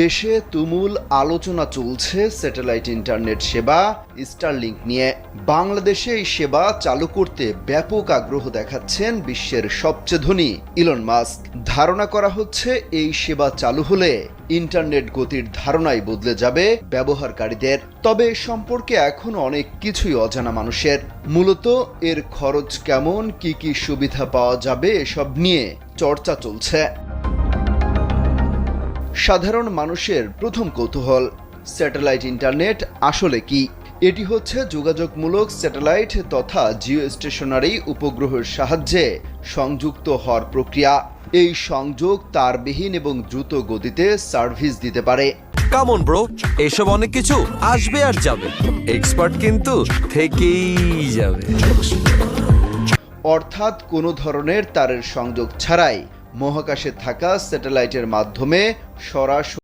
দেশে তুমুল আলোচনা চলছে স্যাটেলাইট ইন্টারনেট সেবা স্টারলিংক নিয়ে। বাংলাদেশে এই সেবা চালু করতে ব্যাপক আগ্রহ দেখাচ্ছেন বিশ্বের সবচেয়ে ধনী ইলন মাস্ক। ধারণা করা হচ্ছে এই সেবা চালু হলে ইন্টারনেট গতির ধারণাই বদলে যাবে ব্যবহারকারীদের। তবে এ সম্পর্কে এখনো অনেক কিছুই অজানা মানুষের। মূলত এর খরচ কেমন, কি সুবিধা পাওয়া যাবে এসব নিয়ে চর্চা চলছে। সাধারণ মানুষের প্রথম কৌতূহল, স্যাটেলাইট ইন্টারনেট আসলে কি? এটি হচ্ছে যোগাযোগমূলক স্যাটেলাইট তথা জিও স্টেশনারি উপগ্রহের সাহায্যে সংযুক্ত হওয়ার প্রক্রিয়া। এই সংযোগ তারবিহীন এবং দ্রুত গতিতে সার্ভিস দিতে পারে। কামন ব্রো, এসব অনেক কিছু আসবে আর যাবে, এক্সপার্ট কিন্তু থেকেই যাবে। অর্থাৎ কোনো ধরনের তারের সংযোগ ছাড়াই মহাকাশে থাকা স্যাটেলাইটের মাধ্যমে সরাসরি